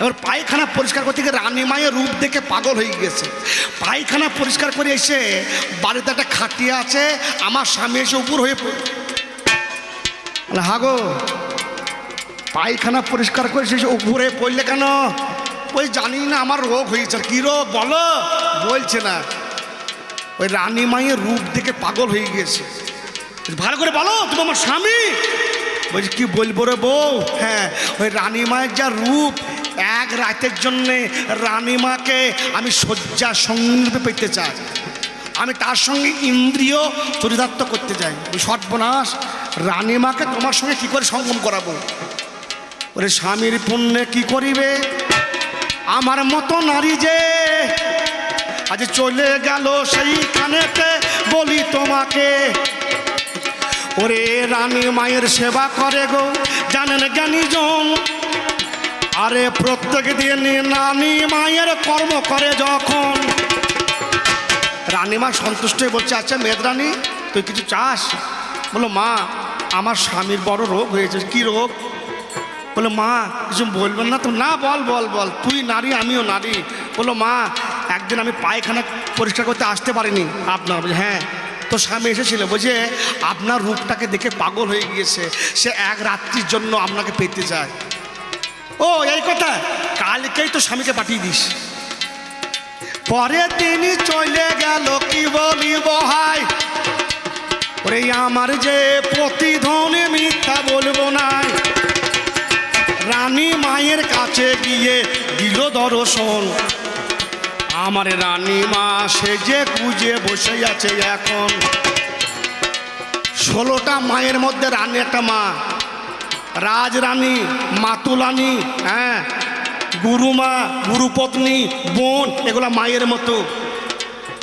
এবার পায়খানা পরিষ্কার করতে গিয়ে রানী মায়ের রূপ দেখে পাগল হয়ে গেছে পায়খানা পরিষ্কার করে এসে বাড়িতে একটা খাটিয়া আছে আমার স্বামী এসে উপর হয়ে হাগো পায়খানা পরিষ্কার করে এসে উপরে পড়লে কেন ওই জানি না আমার রোগ হয়েছে কী রোগ বলো বলছে না ওই রানী মায়ের রূপ দেখে পাগল হয়ে গিয়েছে ভালো করে বলো তুমি আমার স্বামী বলছি কি বলবো রে বউ হ্যাঁ ওই রানী মায়ের যা রূপ এক রাতের জন্যে রানীমাকে আমি শয্যা সঙ্গীরূপে পেতে চাই আমি তার সঙ্গে ইন্দ্রিয় চরিতার্থ করতে চাই সর্বনাশ রানীমাকে তোমার সঙ্গে কি করে সঙ্গম করাবো ওরে স্বামীর পুণ্যে কি করিবে আমার মতো নারী যে আজ চলে গেল সেইখানেতে বলি তোমাকে ওরে রানী মায়ের সেবা করে গো জানেন জ্ঞানীজন আরে প্রত্যেক দিন রানী মায়ের কর্ম করে যখন রানীমা সন্তুষ্ট হয়ে বলছে আচ্ছা মেদরানী তুই কিছু চাস বলো মা আমার স্বামীর বড় রোগ হয়েছে কি রোগ বলো মা কিছু বলবেন না তো না বল বল বল তুই নারী আমিও নারী বলো মা একদিন আমি পায়খানা পরিষ্কার করতে আসতে পারিনি আপনার হ্যাঁ তো স্বামী এসেছিল বলছে আপনার রূপটাকে দেখে পাগল হয়ে গিয়েছে সে এক রাত্রির জন্য আপনাকে পেতে চায় ও এই কথা কালকেই তো স্বামীকে পাঠিয়ে দিস পরে তিনি চলে গেল কি বলিব হাই ওরে আমার যে প্রতিধ্বনি মিথ্যা বলবো না রানী মায়ের কাছে গিয়ে দিল দর্শন আমার রানী মা সেজে গুজে বসে আছে এখন 16টা মায়ের মধ্যে রানী একটা মা রাজরানী মাতুলানী হ্যাঁ গুরুমা গুরুপত্নী বোন এগুলো মায়ের মতো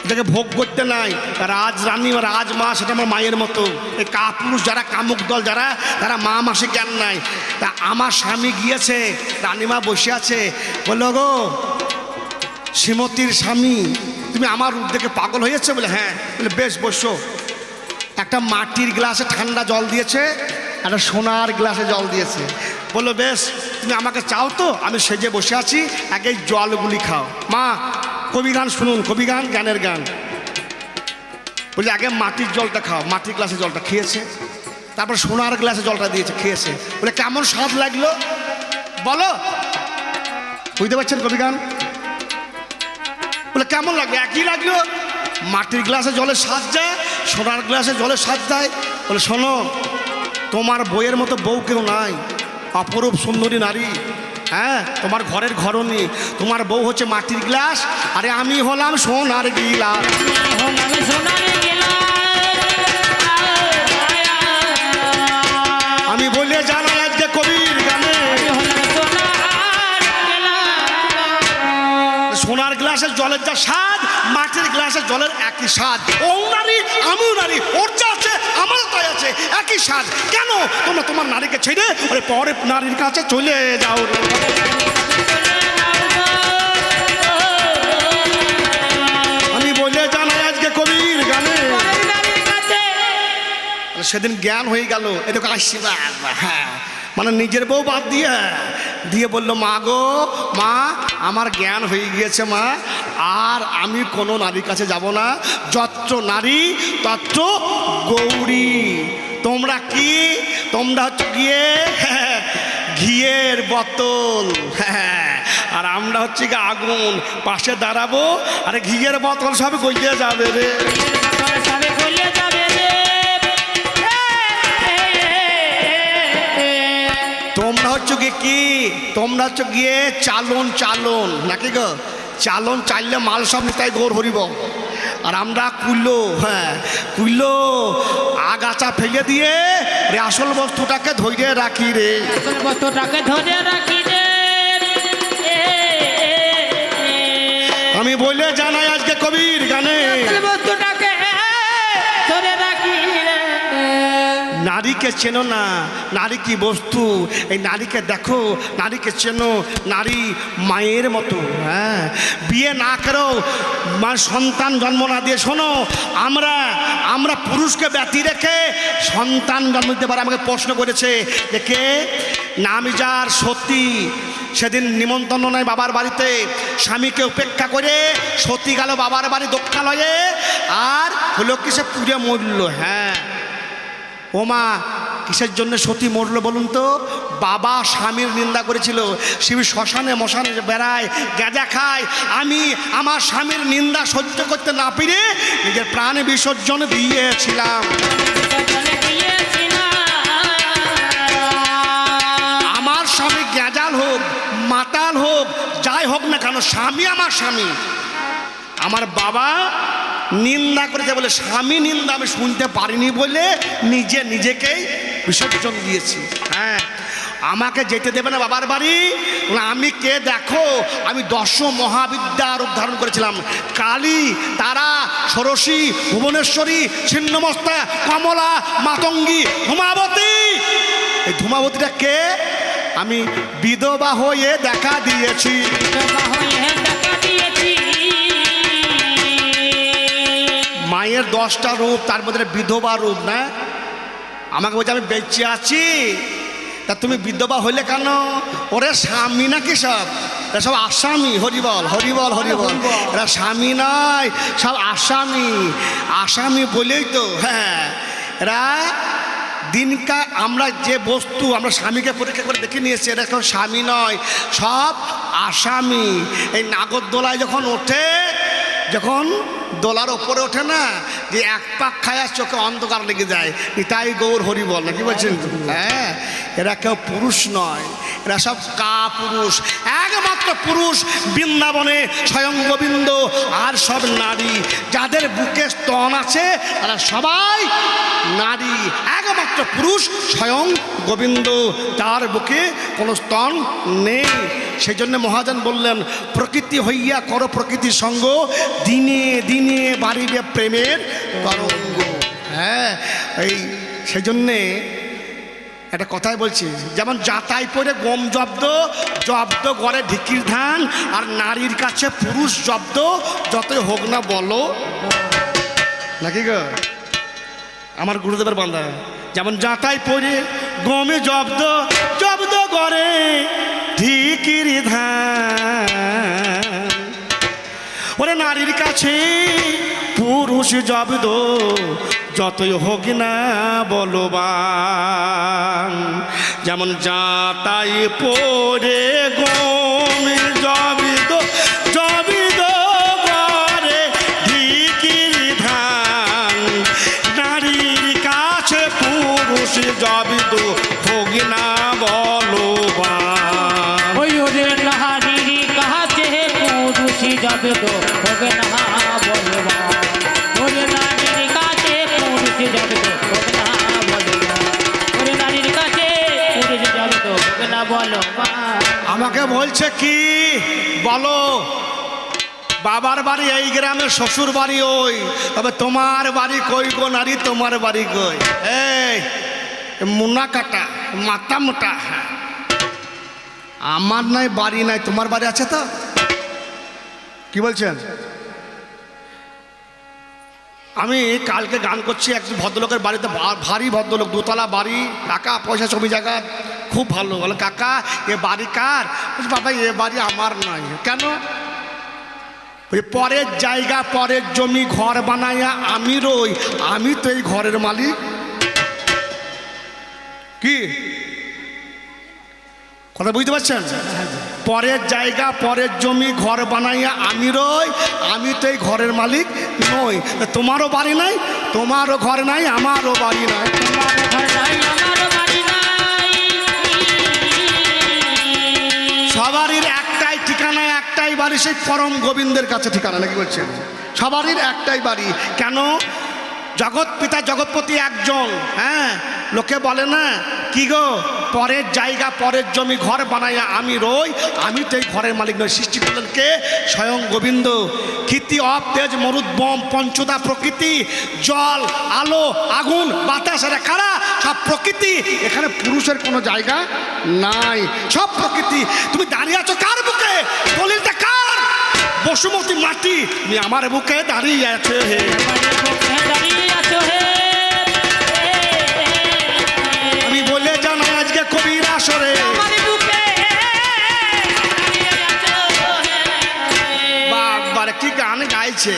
এটাকে ভোগ করতে নাই রাজরানী রাজমা সেটা আমার মায়ের মতো এই কাপুরুষ যারা কামুক দল যারা তারা মা মাসে জ্ঞান নাই তা আমার স্বামী গিয়েছে রানীমা বসে আছে বললো গো শ্রীমতীর স্বামী তুমি আমার রূপ দেখে পাগল হয়েছে বলে হ্যাঁ বলে বেশ বসো একটা মাটির গ্লাসে ঠান্ডা জল দিয়েছে একটা সোনার গ্লাসে জল দিয়েছে বললো বেশ তুমি আমাকে চাও তো আমি সেজে বসে আছি আগে জলগুলি খাও মা কবি গান শুনুন কবি গান গানের গান বলছে আগে মাটির জলটা খাও মাটির গ্লাসে জলটা খেয়েছে তারপর সোনার গ্লাসে জলটা দিয়েছে খেয়েছে বলে কেমন স্বাদ লাগলো বলো বুঝতে পারছেন কবি গান বলে কেমন লাগবে একই লাগলো মাটির গ্লাসে জলের স্বাদ যায় সোনার গ্লাসে জলের স্বাদ দেয় বলে শোনো তোমার বইয়ের মতো বউ কেউ নাই অপরূপ সুন্দরী নারী হ্যাঁ তোমার ঘরের ঘরণী তোমার বউ হচ্ছে মাটির গ্লাস আরে আমি হলাম সোনার গিলাস আমি বলে জানাই আজকে কবির গানে সোনার গ্লাসের জলের যা স্বাদ মাটির গ্লাসের জলের একই স্বাদ ও নারী আমিও নারী ওর যা আছে আমার তাই আছে একই স্বাদ কেন তোমরা তোমার নারীকে ছেড়ে ওরে পরের নারীর কাছে চলে যাও আমি বলে জানাই আজকে কবির গানে সেদিন জ্ঞান হয়ে গেল এদিকে আসছি হ্যাঁ মানে নিজের বউ বাদ দিয়ে দিয়ে বললো মা গো মা আমার জ্ঞান হয়ে গিয়েছে মা, আর আমি কোনো নারীর কাছে যাব না। যত্র নারী তত্র গৌরী। তোমরা কি? তোমরা হচ্ছে গিয়ে ঘিয়ের বোতল, আর আমরা হচ্ছে কি আগুন। পাশে দাঁড়াবো আর ঘিয়ের বোতল সব গলিয়ে যাবে রে। সবে গলিয়ে যাবে রে। তোমরা হচ্ছে কি? তোমরা হচ্ছে গিয়ে চালন চালন নাকি গো? চালন চাইলে মাল সব নিতাই গৌর হরিব। আর আমরা কুলো, কুলো আগাছা ফেলে দিয়ে রে আসল বস্তুটাকে ধরে রাখি রে। আসল বস্তুটাকে ধরে রাখি রে। আমি বলে জানাই আজকে কবির গানে, আসল বস্তুটাকে ধরে রাখি রে। নারীকে চেনো না, নারী কি বস্তু, এই নারীকে দেখো, নারীকে চেনো। নারী মায়ের মতো। হ্যাঁ, বিয়ে না করেও মা সন্তান জন্ম না দিয়ে, শোনো, আমরা পুরুষকে ব্যতি রেখে সন্তান জন্ম দিতে পারে। আমাকে প্রশ্ন করেছে যে কে? নামি যার সতী, সেদিন নিমন্ত্রণ নাই বাবার বাড়িতে, স্বামীকে উপেক্ষা করে সতী গেল বাবার বাড়ি দক্ষালয়ে, আর হলো কি সে পুড়ে মরল। হ্যাঁ ও মা, কিসের জন্য সতী মরলো বলুন তো? বাবা স্বামীর নিন্দা করেছিল। স্বামী শ্মশানে মশানে বেড়ায়, গাঁজা খায়। আমি আমার স্বামীর নিন্দা সহ্য করতে না পেরে নিজের প্রাণ বিসর্জন দিয়েছিলাম। আমার স্বামী গাঁজাল হোক, মাতাল হোক, যাই হোক না কেন, স্বামী আমার স্বামী। আমার বাবা নিন্দা করেছে বলে, স্বামী নিন্দা আমি শুনতে পারিনি বলে নিজেকেই বিসর্জন দিয়েছি। হ্যাঁ, আমাকে যেতে দেবে না বাবার বাড়ি। আমি কে দেখো, আমি 10 মহাবিদ্যা রূপ ধারণ করেছিলাম। কালী, তারা, ষোড়শী, ভুবনেশ্বরী, ছিন্নমস্তা, কমলা, মাতঙ্গী, ধূমাবতী। এই ধূমাবতীটা কে? আমি বিধবা হয়ে দেখা দিয়েছি। মায়ের 10টা রূপ, তার মধ্যে বিধবা রূপ না। আমাকে বলছে আমি বেঁচে আছি, তা তুমি বিধবা হইলে কেন? ওরে স্বামী নাকি সব? এরা সব আসামি। হরিবল হরিবল হরিবল। এরা স্বামী নয়, সব আসামি। আসামি বলেই তো, হ্যাঁ, এরা দিনকা আমরা যে বস্তু আমরা স্বামীকে পরীক্ষা করে দেখে নিয়েছি, এরা কেউ স্বামী নয়, সব আসামি। এই নাগরদোলায় যখন ওঠে, যখন দোলার ওপরে ওঠে না, যে এক পাক খায় চোখে অন্ধকার লেগে যায়। তাই গৌর হরি বল না, কি বলছেন? হ্যাঁ, এরা কেউ পুরুষ নয়, এরা সব কা পুরুষ। একমাত্র পুরুষ বৃন্দাবনে স্বয়ং গোবিন্দ, আর সব নারী। যাদের বুকে স্তন আছে তারা সবাই নারী। একমাত্র পুরুষ স্বয়ং গোবিন্দ, তার বুকে কোনো স্তন নেই। সেই জন্য মহাজন বললেন, প্রকৃতি হইয়া করো প্রকৃতির সঙ্গ, দিনে দিনে বাড়িবে প্রেমের তরঙ্গ। হ্যাঁ, এই সেই জন্যে একটা কথাই বলছি, যেমন যাতাই পরে গম জব্দ, জব্দ করে ঢিকির ধান, আর নারীর কাছে পুরুষ জব্দ যতই হোক না বলো, নাকি গো? আমার গুরুদেবের বান্ধা, যেমন যাতাই পরে গমে জব্দ, জব্দ করে ঢিকির ধান, ওরে নারীর কাছে পুরুষ জব্দ যতই হোক না বলবান। যেমন যাতাই পরে গম জব্দ, জব্দ করে ঢিকির ধান, নারীর কাছে পুরুষ জব্দ হোক না বলবান। ওই ওরে নারীর কাছে পুরুষ জব্দ হোক না বলবান। ওরে নারীর কাছে পুরুষ জব্দ হোক না বলবান। ওরে নারীর কাছে পুরুষ জব্দ হোক না বলবান। আমাকে বলছে কি বলো? বাবার বাড়ি এই গ্রামে, শ্বশুর বাড়ি ওই, তবে তোমার বাড়ি কই গো নারী? তোমার বাড়ি কই? এই মুনা কাটা, মাথা মোটা। আমার নাই বাড়ি নাই, তোমার বাড়ি আছে তো? কি বলছেন? আমি কালকে গান করছি এক ভদ্রলোকের বাড়িতে, ভারী ভদ্রলোক, 2তলা বাড়ি, টাকা পয়সা জমি জায়গা, খুব ভালো। বলে কাকা এ বাড়ি কার? বলছি বাবা এ বাড়ি আমার নয়। কেন? ওই পরের জায়গা পরের জমি ঘর বানাইয়া আমি রই, আমি তো এই ঘরের মালিক। কি কথা বুঝতে পারছেন? পরের জায়গা পরের জমি ঘর বানাইয়া আমি রই, আমি তো এই ঘরের মালিক নই। তোমারও বাড়ি নাই, তোমারও ঘর নাই, আমারও বাড়ি নাই। তোমার ঘর নাই, আমারও বাড়ি নাই। সবারই একটাই ঠিকানা, একটাই বাড়ি, সেই পরম গোবিন্দের কাছে ঠিকানা। নাকি বলছেন? সবারই একটাই বাড়ি। কেন? জগৎ পিতা জগৎপতি একজন। হ্যাঁ, লোকে বলে না কি গো পরের জায়গা পরের জমি ঘর বানাইয়া আমি রই, আমি তো এই ঘরের মালিক নই। সৃষ্টি করলেন কে? স্বয়ং গোবিন্দ। কীর্তি অপ তেজ মরুদ্বম পঞ্চদা প্রকৃতি, জল আলো আগুন বাতাস, এরা কারা? সব প্রকৃতি। এখানে পুরুষের কোনো জায়গা নাই, সব প্রকৃতি। তুমি দাঁড়িয়ে আছো কার বুকে? দলিলটা কার? বসুমতী মাটি, তুমি আমার বুকে দাঁড়িয়ে আছে। আমার বুকে দাঁড়িয়ে আছো হে। আমি বলে জানাই আজকে কবির আসরে, আমার বুকে দাঁড়িয়ে আছো হে। বাবার কি গান গাইছে,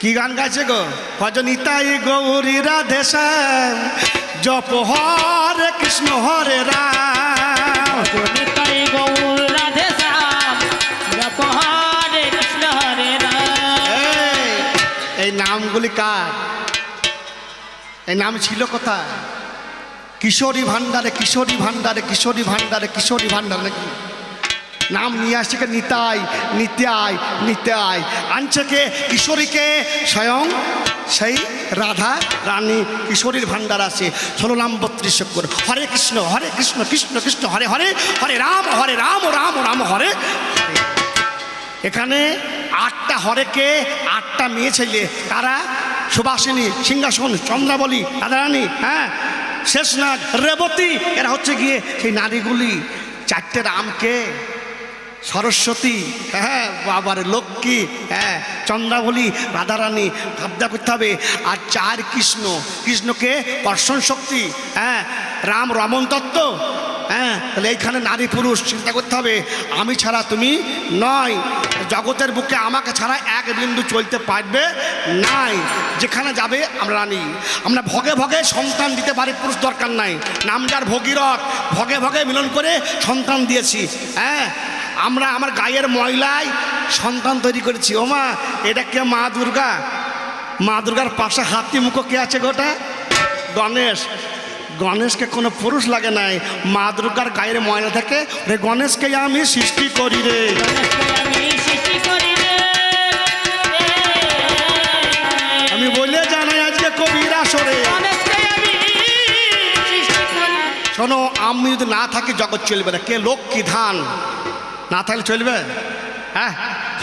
কি গান গাইছে গো? ভজনিতাই গৌরী রাধে শ্যাম, জপ হরে কৃষ্ণ হরে রাম। জনিতাই গৌর রাধে শ্যাম, জপ হরে কৃষ্ণ হরে রাম। এই নামগুলি কার? এই নাম ছিল কোথায়? কিশোরী ভান্ডারে, কিশোরী ভান্ডারে, কিশোরী ভান্ডারে, কিশোরী ভান্ডারে। নাকি নাম নিয়ে আসছে কে? নিতাই, নিত্যাই, নিত্যাই। আনছে কে? কিশোরীকে স্বয়ং সেই রাধা রানী কিশোরীর ভান্ডার আছে। 16 নাম 32 অক্ষর। হরে কৃষ্ণ কৃষ্ণ কৃষ্ণ হরে হরে, হরে রাম রাম রাম হরে। এখানে 8টা হরেকে 8টা মেয়ে ছেলে। তারা সুবাসিনী, সিংহাসন, চন্দ্রাবলী, রাধারানী, হ্যাঁ, শেষনাগ, রেবতী, এরা হচ্ছে গিয়ে সেই নারীগুলি। 4টে রামকে সরস্বতী, হ্যাঁ বাবার লক্ষ্মী, হ্যাঁ চন্দ্রাবলী, রাধারানী ভাবনা করতে হবে। আর 4 কৃষ্ণ, কৃষ্ণকে কর্ষণ শক্তি, হ্যাঁ রাম রমন তত্ত্ব। হ্যাঁ, তাহলে এইখানে নারী পুরুষ চিন্তা করতে হবে। আমি ছাড়া তুমি নয়, জগতের বুকে আমাকে ছাড়া এক বিন্দু চলতে পারবে নাই। যেখানে যাবে আমরা রানী। আমরা ভগে ভগে সন্তান দিতে পারি, পুরুষ দরকার নাই। নাম যার ভগীরথ, ভগে ভগে মিলন করে সন্তান দিয়েছি। হ্যাঁ, আমরা আমার গায়ের ময়লায় সন্তান তৈরি করেছি। ও মা, এটা কে? মা দুর্গা। মা দুর্গার পাশে হাতি মুখ কে আছে গোটা? গণেশ। গণেশকে কোনো পুরুষ লাগে নাই। মা দুর্গার গায়ের ময়লা থেকে রে গণেশকে আমি সৃষ্টি করি রে। আমি সৃষ্টি করি রে। আমি বলে জানাই আজকে কবির আসরে। গণেশকে আমি সৃষ্টি করি। শোনো, আমি যদি না থাকি জগৎ চলবে না। কে? লক্ষ্মী ধান না থাকলে চলবে? হ্যাঁ,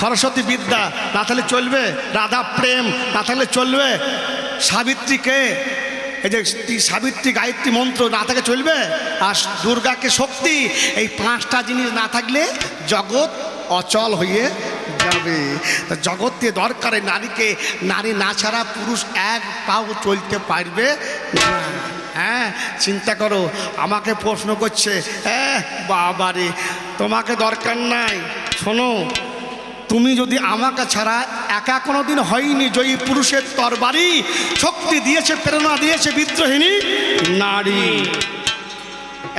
সরস্বতী বিদ্যা না থাকলে চলবে? রাধা প্রেম না থাকলে চলবে? সাবিত্রীকে, এই যে সাবিত্রী গায়ত্রী মন্ত্র না থাকে চলবে? আর দুর্গাকে শক্তি, এই 5টা জিনিস না থাকলে জগৎ অচল হয়ে যাবে। তা জগতে দরকারে নারীকে। নারী না ছাড়া পুরুষ এক পাও চলতে পারবে না। হ্যাঁ, চিন্তা করো। আমাকে প্রশ্ন করছে, হ্যাঁ বাবারে তোমাকে দরকার নাই। শোনো, তুমি যদি আমাকে ছাড়া একা কোনো দিন হয়নি জয়ী পুরুষের তরবারি, শক্তি দিয়েছে, প্রেরণা দিয়েছে বিদ্রোহিণী নারী।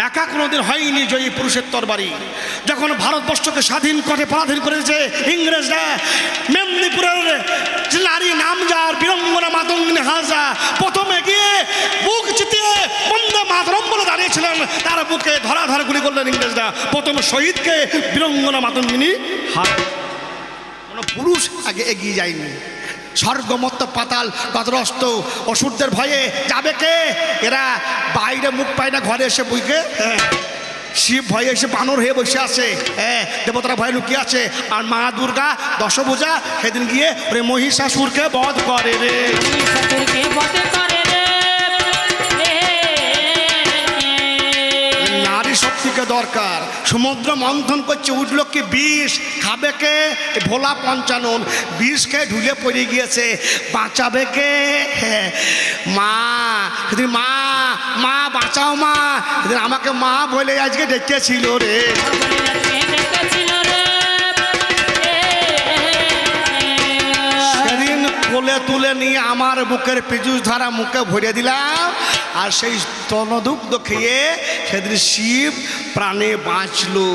একা কোনোদিন হয়নি জয়ী পুরুষের তরবারি। যখন ভারতবর্ষকে স্বাধীন করে পরাধীন করেছে ইংরেজরা, মেদিনীপুরের নারী নামজার বীরঙ্গনা মাতঙ্গিনী হাজরা প্রথমে গিয়ে বুক চিতিয়ে বন্দে মাতরম বলে দাঁড়িয়েছিলেন। তার বুকে ধরাধর গুলি করলেন ইংরেজরা। প্রথম শহীদকে বীরঙ্গনা মাতঙ্গিনী হাজরা। কোনো পুরুষ আগে এগিয়ে যায়নি। স্বর্গমত্ত পাতাল গদরস্ত অসুরদের ভয়ে যাবে কে? এরা বাইরে মুখ পায় না, ঘরে এসে বুঝকে শিব ভয়ে এসে বানর হয়ে বসে আছে। হ্যাঁ, দেবতারা ভয়ে লুকিয়ে আছে। আর মা দুর্গা দশভুজা সেদিন গিয়ে ওরে মহিষাসুরকে বধ করে রে। মহিষাসুরকে বধ করে রে। নারী শক্তি শক্তিকে দরকার। সমুদ্র মন্থন করছে, উঠলো কি বিষ, খাবে কে? এই ভোলা পঞ্চানন বিষ খেয়ে ঢুলে পড়ে গিয়েছে, বাঁচাবে কে? হ্যাঁ মা, সেদিন মা মা বাঁচাও মা, সেদিন আমাকে মা বলে আজকে ডেকেছিল রে। সেদিন কোলে তুলে নিয়ে আমার বুকের পিজুস ধারা মুখে ভরে দিলাম, আর সেই স্তনদুগ্ধ খেয়ে সেদিন শিব প্রাণে বাঁচলো।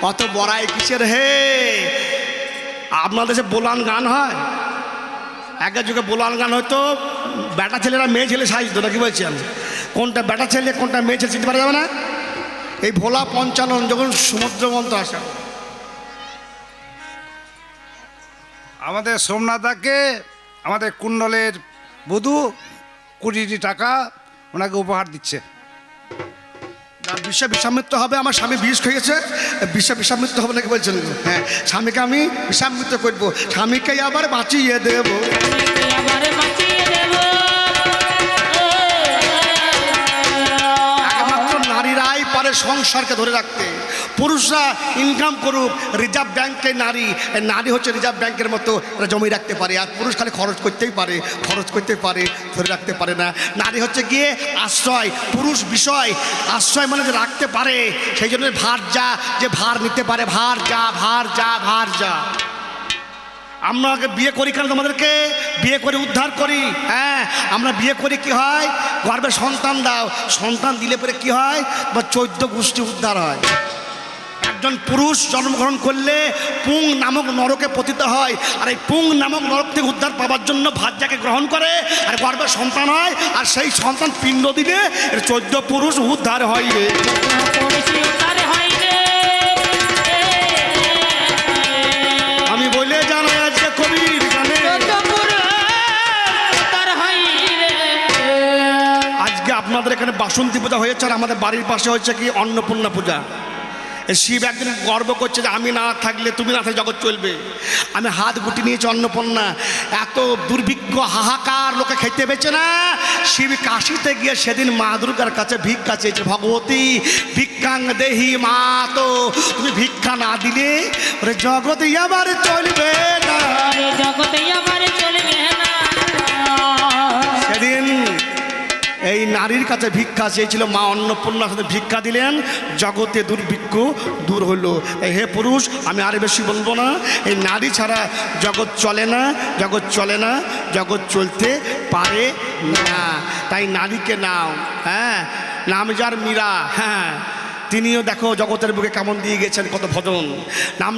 অত বড়াই কিসের হে? আপনাদের যে বোলান গান হয়, আগের যুগে বোলান গান হয়তো বেটা ছেলেরা মেয়ে ছেলে সাজতো না, কি বলছেন? কোনটা বেটা ছেলে কোনটা মেয়ে ছেলে চিনতে পারা যাবে না। এই ভোলা পঞ্চানন যখন সমুদ্র মন্ত্র আসে, আমাদের সোমনাথাকে আমাদের কুণ্ডলের বধূ 20 টাকা ওনাকে উপহার দিচ্ছে। বিশ্বে বিষামৃত্যু হবে, আমার স্বামী বিষ খেয়েছে, বিশ্বে বিষামৃত্যু হবে নাকি বলছেন? হ্যাঁ, স্বামীকে আমি বিষামৃত্যু করবো, স্বামীকে আবার বাঁচিয়ে দেবো। একমাত্র নারীরাই পারে সংসারকে ধরে রাখতে। পুরুষরা ইনকাম করুক, রিজার্ভ ব্যাংকে নারী, নারী হচ্ছে রিজার্ভ ব্যাংকের মতো, এরা জমি রাখতে পারে। আর পুরুষ খালি খরচ করতেই পারে, খরচ করতে পারে, ধরে রাখতে পারে না। নারী হচ্ছে গিয়ে আশ্রয়, পুরুষ বিষয়, আশ্রয় মানে যে রাখতে পারে। সেই জন্য ভার যা, যে ভার নিতে পারে, ভার যা ভার যা ভার যা। আমরা বিয়ে করি কেন? তোমাদেরকে বিয়ে করে উদ্ধার করি। হ্যাঁ, আমরা বিয়ে করি কি হয়? গর্ভে সন্তান দাও, সন্তান দিলে পরে কি হয়? বা 14 গোষ্ঠী উদ্ধার হয়। একজন পুরুষ জন্মগ্রহণ করলে পুং নামক নরকে পতিত হয়, আর এই পুং নামক নরক থেকে উদ্ধার পাওয়ার জন্য ভাজ্যাকে গ্রহণ করে, আর গর্ভে সন্তান হয়, আর সেই সন্তান পিণ্ড দিলে 14 পুরুষ উদ্ধার হয় রে। আমি বলে জানাই আজকে কবির গানে, আজকে আপনাদের এখানে বাসন্তী পূজা হয়েছে, আর আমাদের বাড়ির পাশে হচ্ছে কি অন্নপূর্ণা পূজা। শিব একদিন গর্ব করছে যে আমি না থাকলে, তুমি না থাকলে জগৎ চলবে। আমি হাত গুটি নিয়েছি অন্নপূর্ণা, এত দুর্ভিক্ষ হাহাকার, লোকে খেতে পেয়েছে না। শিব কাশিতে গিয়ে সেদিন মা দুর্গার কাছে ভিক্ষা চেয়েছে, ভগবতী ভিক্ষাং দেহি মা, তো তুমি ভিক্ষা না দিলে ওরে জগৎ আবার চলবে না, জগতে আবার চলবে না। সেদিন এই নারীর কাছে ভিক্ষা চেয়েছিল, মা অন্নপূর্ণার সাথে ভিক্ষা দিলেন, জগতে দুর্ভিক্ষ দূর হলো। হে পুরুষ, আমি আর বেশি বলবো না, এই নারী ছাড়া জগৎ চলে না, জগৎ চলে না, জগৎ চলতে পারে না। তাই নারীকে নাও। হ্যাঁ, নাম যার মীরা, হ্যাঁ, তিনিও দেখো জগতের বুকে কেমন দিয়ে গেছেন কত ভজন। নাম